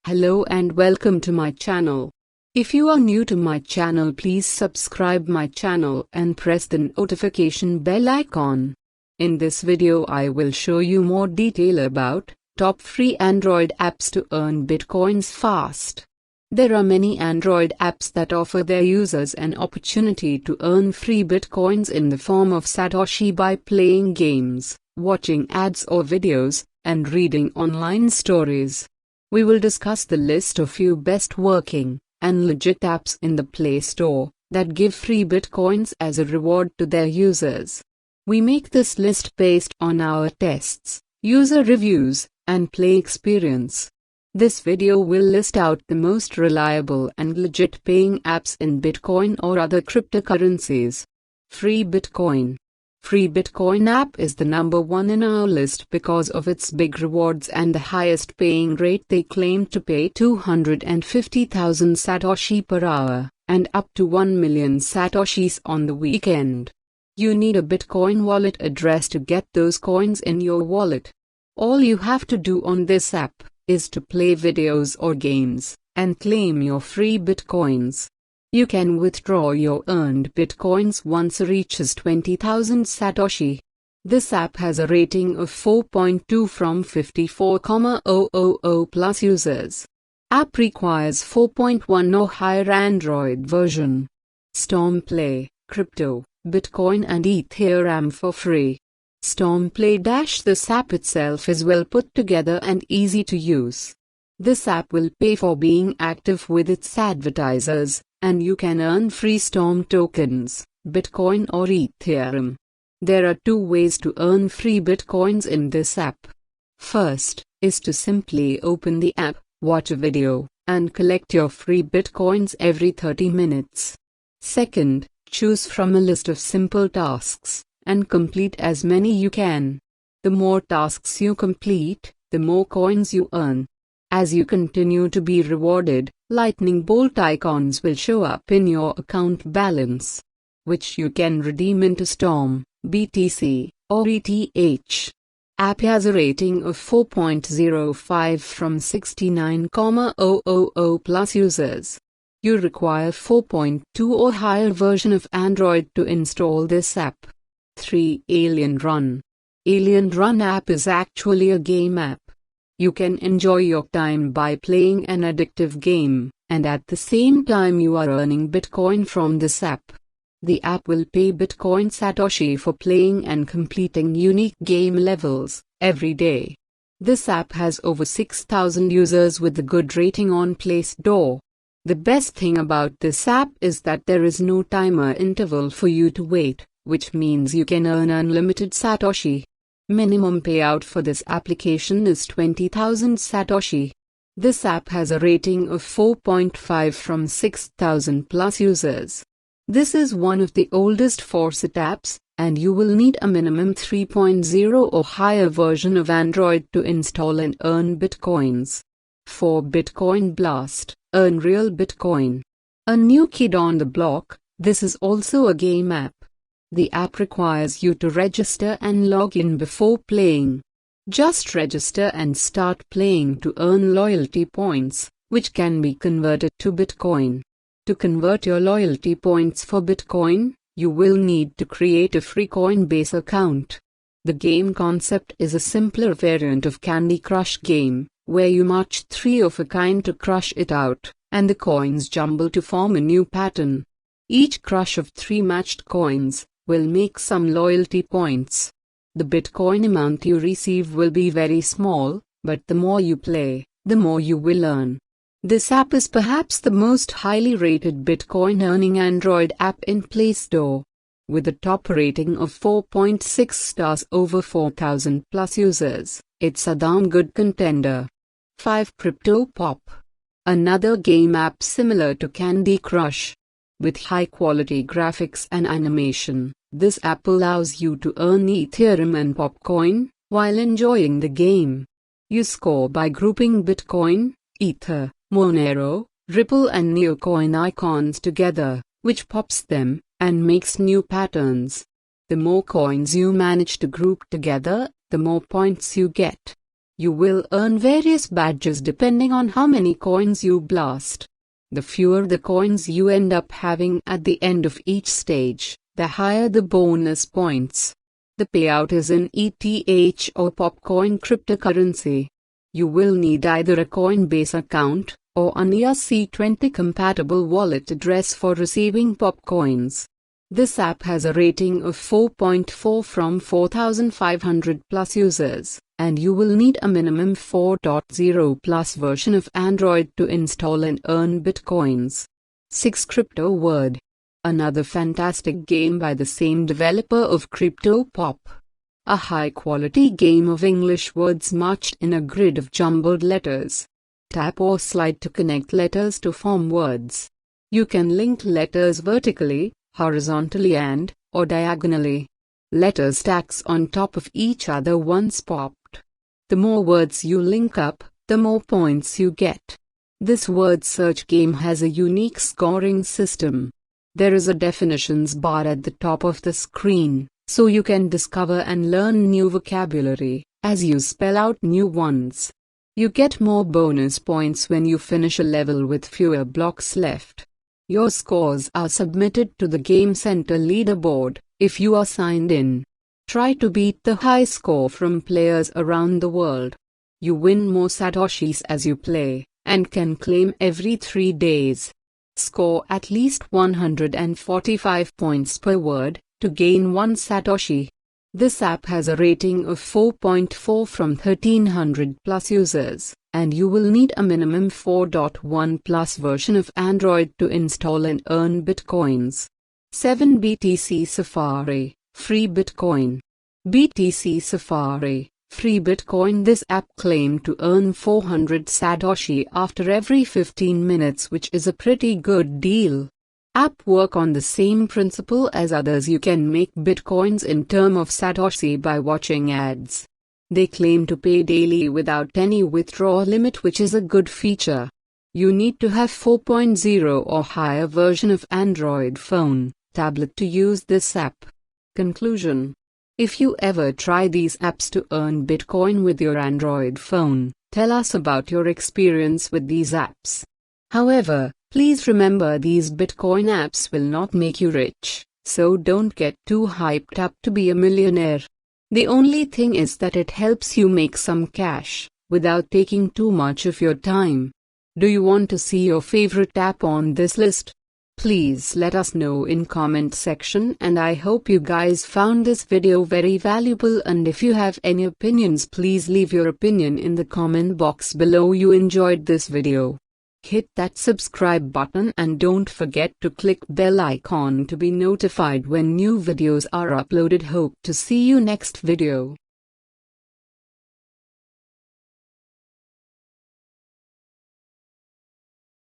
Hello and welcome to my channel. If you are new to my channel, please subscribe my channel and press the notification bell icon. In this video I will show you more detail about top free Android apps to earn bitcoins fast. There are many Android apps that offer their users an opportunity to earn free bitcoins in the form of Satoshi by playing games, watching ads or videos, and reading online stories. We will discuss the list of few best working and legit apps in the Play Store that give free bitcoins as a reward to their users. We make this list based on our tests, user reviews, and play experience. This video will list out the most reliable and legit paying apps in Bitcoin or other cryptocurrencies. Free Bitcoin. Free Bitcoin app is the number one in our list because of its big rewards and the highest paying rate. They claim to pay 250,000 Satoshi per hour, and up to 1 million Satoshis on the weekend. You need a Bitcoin wallet address to get those coins in your wallet. All you have to do on this app is to play videos or games, and claim your free Bitcoins. You can withdraw your earned Bitcoins once it reaches 20,000 Satoshi. This app has a rating of 4.2 from 54,000 plus users. App requires 4.1 or higher Android version. Stormplay, crypto, Bitcoin and Ethereum for free. Stormplay - this app itself is well put together and easy to use. This app will pay for being active with its advertisers, and you can earn free Storm tokens, Bitcoin or Ethereum. There are two ways to earn free Bitcoins in this app. First, is to simply open the app, watch a video, and collect your free Bitcoins every 30 minutes. Second, choose from a list of simple tasks, and complete as many you can. The more tasks you complete, the more coins you earn. As you continue to be rewarded, lightning bolt icons will show up in your account balance, which you can redeem into Storm, BTC, or ETH. App has a rating of 4.05 from 69,000 plus users. You require 4.2 or higher version of Android to install this app. 3. Alien Run. Alien Run app is actually a game app. You can enjoy your time by playing an addictive game, and at the same time you are earning Bitcoin from this app. The app will pay Bitcoin Satoshi for playing and completing unique game levels every day. This app has over 6,000 users with a good rating on Play Store. The best thing about this app is that there is no timer interval for you to wait, which means you can earn unlimited Satoshi. Minimum payout for this application is 20,000 Satoshi. This app has a rating of 4.5 from 6,000 plus users. This is one of the oldest faucet apps, and you will need a minimum 3.0 or higher version of Android to install and earn Bitcoins. 4. Bitcoin Blast, earn real Bitcoin. A new kid on the block, this is also a game app. The app requires you to register and log in before playing. Just register and start playing to earn loyalty points, which can be converted to Bitcoin. To convert your loyalty points for Bitcoin, you will need to create a free Coinbase account. The game concept is a simpler variant of Candy Crush game, where you match 3 of a kind to crush it out, and the coins jumble to form a new pattern. Each crush of 3 matched coins will make some loyalty points. The Bitcoin amount you receive will be very small, but the more you play, the more you will earn. This app is perhaps the most highly rated Bitcoin earning Android app in Play Store. With a top rating of 4.6 stars over 4,000 plus users, it's a damn good contender. 5. Crypto Pop. Another game app similar to Candy Crush. With high-quality graphics and animation, this app allows you to earn Ethereum and Popcoin while enjoying the game. You score by grouping Bitcoin, Ether, Monero, Ripple and Neocoin icons together, which pops them and makes new patterns. The more coins you manage to group together, the more points you get. You will earn various badges depending on how many coins you blast. The fewer the coins you end up having at the end of each stage, the higher the bonus points. The payout is in ETH or Popcoin cryptocurrency. You will need either a Coinbase account or an ERC20 compatible wallet address for receiving Popcoins. This app has a rating of 4.4 from 4,500 plus users, and you will need a minimum 4.0 plus version of Android to install and earn Bitcoins. 6. Crypto Word. Another fantastic game by the same developer of Crypto Pop. A high-quality game of English words marched in a grid of jumbled letters. Tap or slide to connect letters to form words. You can link letters vertically, horizontally or diagonally. Letters stacks on top of each other once popped. The more words you link up, the more points you get. This word search game has a unique scoring system. There is a definitions bar at the top of the screen, so you can discover and learn new vocabulary as you spell out new ones. You get more bonus points when you finish a level with fewer blocks left. Your scores are submitted to the Game Center leaderboard if you are signed in. Try to beat the high score from players around the world. You win more satoshis as you play, and can claim every 3 days. Score at least 145 points per word to gain 1 satoshi. This app has a rating of 4.4 from 1,300 plus users, and you will need a minimum 4.1 plus version of Android to install and earn Bitcoins. 7. BTC Safari, Free Bitcoin. BTC Safari, Free Bitcoin. This app claimed to earn 400 Satoshi after every 15 minutes, which is a pretty good deal. App work on the same principle as others. You can make Bitcoins in term of Satoshi by watching ads. They claim to pay daily without any withdrawal limit, which is a good feature. You need to have 4.0 or higher version of Android phone, tablet to use this app. Conclusion. If you ever try these apps to earn Bitcoin with your Android phone, tell us about your experience with these apps. However, please remember these Bitcoin apps will not make you rich, so don't get too hyped up to be a millionaire. The only thing is that it helps you make some cash, without taking too much of your time. Do you want to see your favorite app on this list? Please let us know in comment section, and I hope you guys found this video very valuable, and if you have any opinions, please leave your opinion in the comment box below. You enjoyed this video, hit that subscribe button and don't forget to click bell icon to be notified when new videos are uploaded. Hope to see you next video.